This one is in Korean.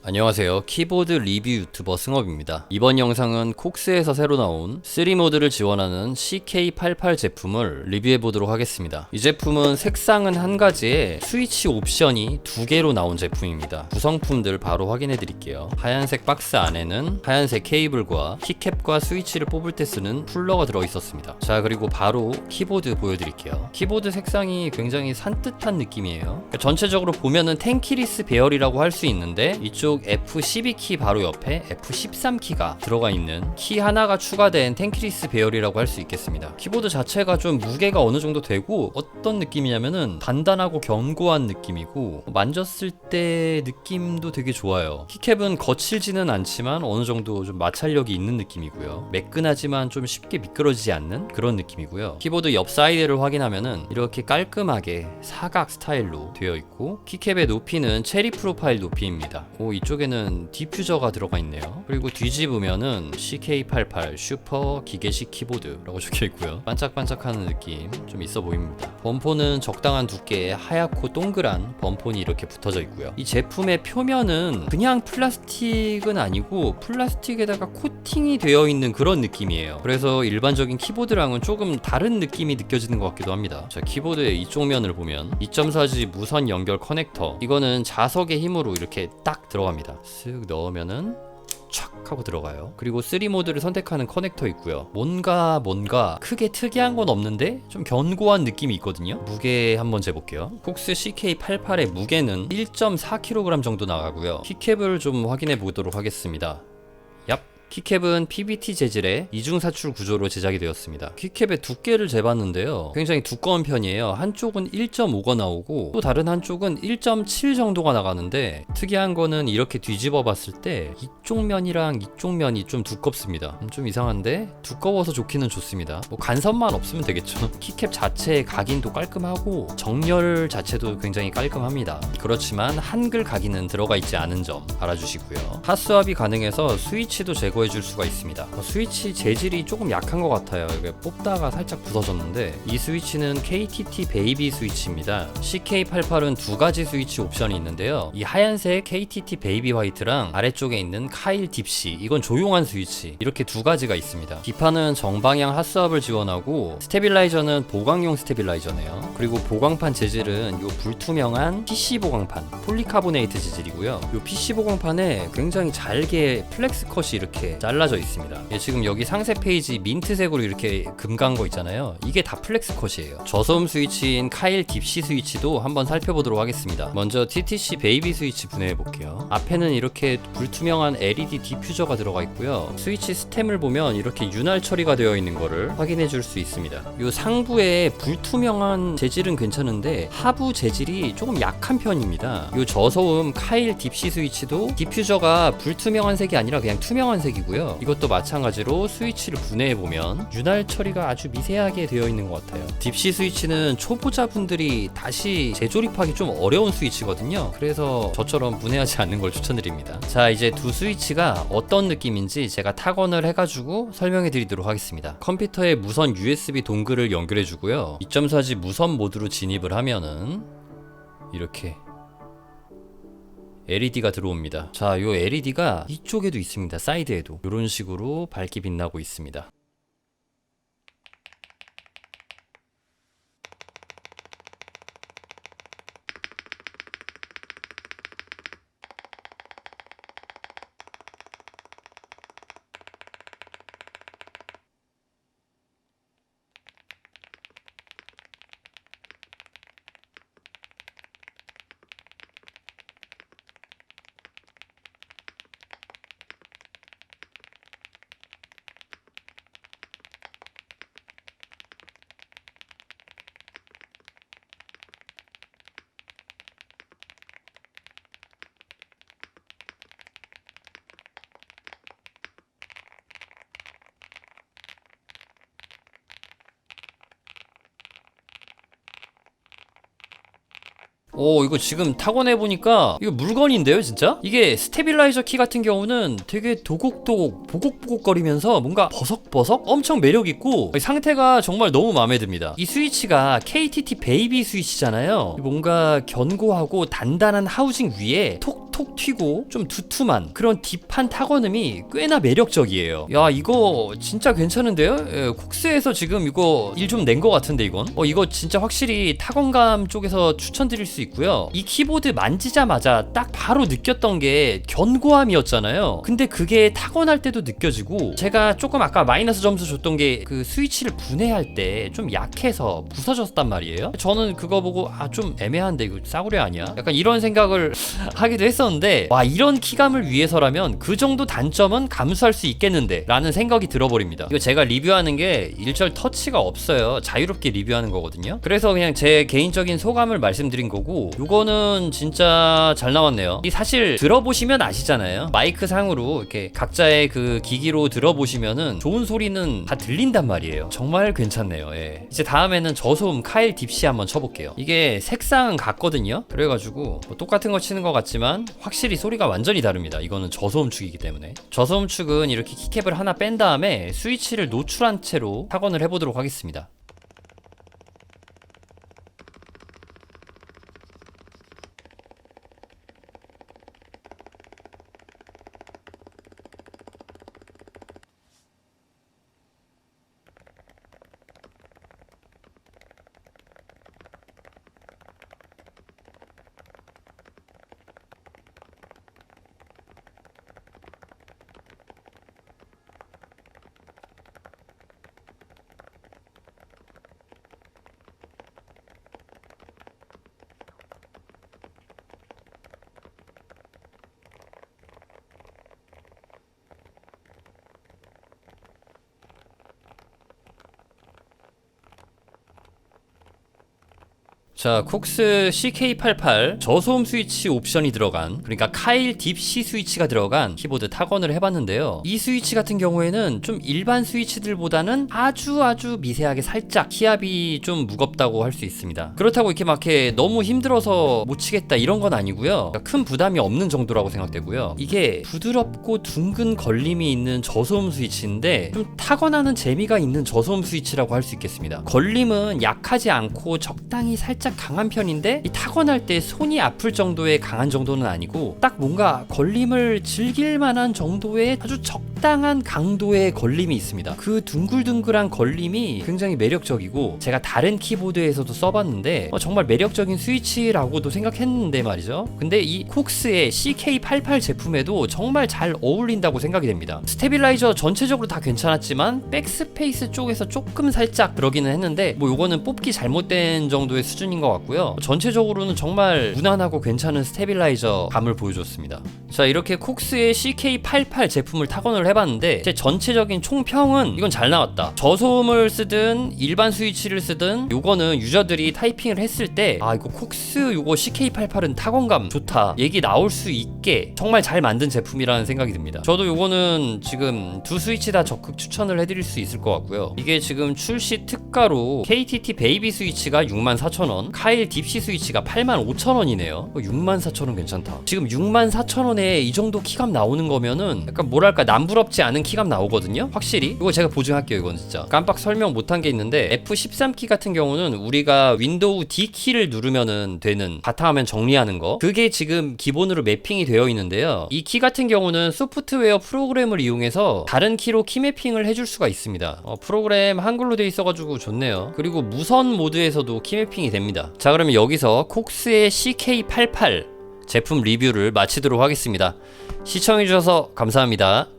안녕하세요. 키보드 리뷰 유튜버 승업입니다. 이번 영상은 콕스에서 새로 나온 3모드를 지원하는 CK88 제품을 리뷰해보도록 하겠습니다. 이 제품은 색상은 한 가지에 스위치 옵션이 두 개로 나온 제품입니다. 구성품들 바로 확인해 드릴게요. 하얀색 박스 안에는 하얀색 케이블과 키캡과 스위치를 뽑을 때 쓰는 쿨러가 들어있었습니다. 자, 그리고 바로 키보드 보여드릴게요. 키보드 색상이 굉장히 산뜻한 느낌이에요. 그러니까 전체적으로 보면은 텐키리스 배열이라고 할 수 있는데 이쪽 F12키 바로 옆에 F13키가 들어가 있는 키 하나가 추가된 텐키리스 배열이라고 할 수 있겠습니다. 키보드 자체가 좀 무게가 어느 정도 되고 어떤 느낌이냐면은 단단하고 견고한 느낌이고 만졌을 때 느낌도 되게 좋아요. 키캡은 거칠지는 않지만 어느 정도 좀 마찰력이 있는 느낌이고요. 매끈하지만 좀 쉽게 미끄러지지 않는 그런 느낌이고요. 키보드 옆 사이드를 확인하면은 이렇게 깔끔하게 사각 스타일로 되어 있고 키캡의 높이는 체리 프로파일 높이입니다. 이쪽에는 디퓨저가 들어가 있네요. 그리고 뒤집으면은 CK88 슈퍼 기계식 키보드라고 적혀 있고요. 반짝반짝하는 느낌 좀 있어 보입니다. 범폰은 적당한 두께의 하얗고 동그란 범폰이 이렇게 붙어져 있고요. 이 제품의 표면은 그냥 플라스틱은 아니고 플라스틱에다가 코팅이 되어 있는 그런 느낌이에요. 그래서 일반적인 키보드랑은 조금 다른 느낌이 느껴지는 것 같기도 합니다. 자, 키보드의 이쪽 면을 보면 2.4G 무선 연결 커넥터, 이거는 자석의 힘으로 이렇게 딱 들어갑니다. 쓱 넣으면은 촥 하고 들어가요. 그리고 3모드를 선택하는 커넥터 있고요. 뭔가 크게 특이한 건 없는데 좀 견고한 느낌이 있거든요. 무게 한번 재볼게요. 콕스 CK88의 무게는 1.4kg 정도 나가고요. 키캡을 좀 확인해 보도록 하겠습니다. 얍! 키캡은 PBT 재질의 이중사출 구조로 제작이 되었습니다. 키캡의 두께를 재봤는데요, 굉장히 두꺼운 편이에요. 한쪽은 1.5가 나오고 또 다른 한쪽은 1.7 정도가 나가는데, 특이한 거는 이렇게 뒤집어 봤을 때 이쪽 면이랑 이쪽 면이 좀 두껍습니다. 좀 이상한데 두꺼워서 좋기는 좋습니다. 뭐 간섭만 없으면 되겠죠. 키캡 자체의 각인도 깔끔하고 정렬 자체도 굉장히 깔끔합니다. 그렇지만 한글 각인은 들어가 있지 않은 점 알아주시고요. 핫스왑이 가능해서 스위치도 제거해줄 수가 있습니다. 스위치 재질이 조금 약한 것 같아요. 이게 뽑다가 살짝 부서졌는데, 이 스위치는 KTT 베이비 스위치입니다. CK88은 두 가지 스위치 옵션이 있는데요, 이 하얀색 KTT 베이비 화이트랑 아래쪽에 있는 카일 딥시, 이건 조용한 스위치, 이렇게 두 가지가 있습니다. 기판은 정방향 핫스왑을 지원하고 스테빌라이저는 보강용 스테빌라이저네요. 그리고 보강판 재질은 요 불투명한 PC 보강판, 폴리카보네이트 재질이고요. 요 PC 보강판에 굉장히 잘게 플렉스 컷이 이렇게 잘라져 있습니다. 지금 여기 상세 페이지 민트색으로 이렇게 금간 거 있잖아요. 이게 다 플렉스 컷이에요. 저소음 스위치인 카일 딥시 스위치도 한번 살펴보도록 하겠습니다. 먼저 TTC 베이비 스위치 분해해 볼게요. 앞에는 이렇게 불투명한 LED 디퓨저가 들어가 있고요. 스위치 스템을 보면 이렇게 윤활 처리가 되어 있는 거를 확인해 줄 수 있습니다. 이 상부의 불투명한 재질은 괜찮은데 하부 재질이 조금 약한 편입니다. 이 저소음 카일 딥시 스위치도 디퓨저가 불투명한 색이 아니라 그냥 투명한 색이고요. 이것도 마찬가지로 스위치를 분해해보면 윤활 처리가 아주 미세하게 되어 있는 것 같아요. 딥시 스위치는 초보자분들이 다시 재조립하기 좀 어려운 스위치거든요. 그래서 저처럼 분해하지 않는 걸 추천드립니다. 자, 이제 두 스위치가 어떤 느낌인지 제가 타건을 해가지고 설명해 드리도록 하겠습니다. 컴퓨터에 무선 USB 동글을 연결해주고요. 2.4G 무선 모드로 진입을 하면은 이렇게 LED가 들어옵니다. 자, 요 LED가 이쪽에도 있습니다. 사이드에도 이런 식으로 밝게 빛나고 있습니다. 이거 지금 타건해보니까 이거 물건인데요 진짜? 이게 스테빌라이저 키 같은 경우는 되게 도곡도곡 보곡보곡거리면서 뭔가 버석버석 엄청 매력있고 상태가 정말 너무 마음에 듭니다. 이 스위치가 KTT 베이비 스위치잖아요. 뭔가 견고하고 단단한 하우징 위에 톡 톡톡 튀고 좀 두툼한 그런 딥한 타건음이 꽤나 매력적이에요. 야, 이거 진짜 괜찮은데요? 예, 콕스에서 지금 이거 일 좀 낸 것 같은데 이건? 이거 진짜 확실히 타건감 쪽에서 추천드릴 수 있고요. 이 키보드 만지자마자 딱 바로 느꼈던 게 견고함이었잖아요. 근데 그게 타건할 때도 느껴지고, 제가 조금 아까 마이너스 점수 줬던 게 그 스위치를 분해할 때 좀 약해서 부서졌단 말이에요. 저는 그거 보고 좀 애매한데 이거 싸구려 아니야? 약간 이런 생각을 하기도 했었는데, 와, 이런 키감을 위해서라면 그 정도 단점은 감수할 수 있겠는데 라는 생각이 들어버립니다. 이거 제가 리뷰하는 게 일절 터치가 없어요. 자유롭게 리뷰하는 거거든요. 그래서 그냥 제 개인적인 소감을 말씀드린 거고, 이거는 진짜 잘 나왔네요. 이 사실 들어보시면 아시잖아요. 마이크 상으로 이렇게 각자의 그 기기로 들어보시면은 좋은 소리는 다 들린단 말이에요. 정말 괜찮네요. 예. 이제 다음에는 저소음 카일 딥시 한번 쳐볼게요. 이게 색상은 같거든요. 그래가지고 뭐 똑같은 거 치는 것 같지만 확실히 소리가 완전히 다릅니다. 이거는 저소음축이기 때문에. 저소음축은 이렇게 키캡을 하나 뺀 다음에 스위치를 노출한 채로 타건을 해보도록 하겠습니다. 자, 콕스 CK88 저소음 스위치 옵션이 들어간, 그러니까 카일 딥시 스위치가 들어간 키보드 타건을 해봤는데요. 이 스위치 같은 경우에는 좀 일반 스위치들보다는 아주 미세하게 살짝 키압이 좀 무겁다고 할 수 있습니다. 그렇다고 이렇게 막 너무 힘들어서 못 치겠다 이런 건 아니고요. 그러니까 큰 부담이 없는 정도라고 생각되고요. 이게 부드럽고 둥근 걸림이 있는 저소음 스위치인데 좀 타건하는 재미가 있는 저소음 스위치라고 할 수 있겠습니다. 걸림은 약하지 않고 적당히 살짝 강한 편인데, 이 타건할 때 손이 아플 정도의 강한 정도는 아니고 딱 뭔가 걸림을 즐길 만한 정도의 아주 적당한 강도의 걸림이 있습니다. 그 둥글둥글한 걸림이 굉장히 매력적이고, 제가 다른 키보드에서도 써봤는데 정말 매력적인 스위치라고도 생각했는데 말이죠. 근데 이 콕스의 CK88 제품에도 정말 잘 어울린다고 생각이 됩니다. 스테빌라이저 전체적으로 다 괜찮았지만 백스페이스 쪽에서 조금 살짝 그러기는 했는데, 뭐 요거는 뽑기 잘못된 정도의 수준인 것 같고요. 전체적으로는 정말 무난하고 괜찮은 스테빌라이저 감을 보여줬습니다. 자, 이렇게 콕스의 CK88 제품을 타건을 해봤는데, 제 전체적인 총평은 이건 잘 나왔다. 저소음을 쓰든 일반 스위치를 쓰든 요거는 유저들이 타이핑을 했을 때 이거 콕스 요거 CK88은 타건감 좋다 얘기 나올 수 있게 정말 잘 만든 제품이라는 생각이 듭니다. 저도 요거는 지금 두 스위치 다 적극 추천을 해드릴 수 있을 것 같고요. 이게 지금 출시 특가로 KTT 베이비 스위치가 64,000원, 카일 딥시 스위치가 85,000원이네요. 64,000원 괜찮다. 지금 64,000원에 이 정도 키감 나오는 거면은 약간 뭐랄까 남부럽지 않은 키감 나오거든요. 확실히 이거 제가 보증할게요. 이건 진짜 깜빡 설명 못한 게 있는데, F13키 같은 경우는 우리가 윈도우 D키를 누르면은 되는 바탕화면 정리하는 거, 그게 지금 기본으로 매핑이 되어 있는데요. 이 키 같은 경우는 소프트웨어 프로그램을 이용해서 다른 키로 키 매핑을 해줄 수가 있습니다. 프로그램 한글로 돼 있어가지고 좋네요. 그리고 무선 모드에서도 키 매핑이 됩니다. 자, 그러면 여기서 콕스의 CK88 제품 리뷰를 마치도록 하겠습니다. 시청해주셔서 감사합니다.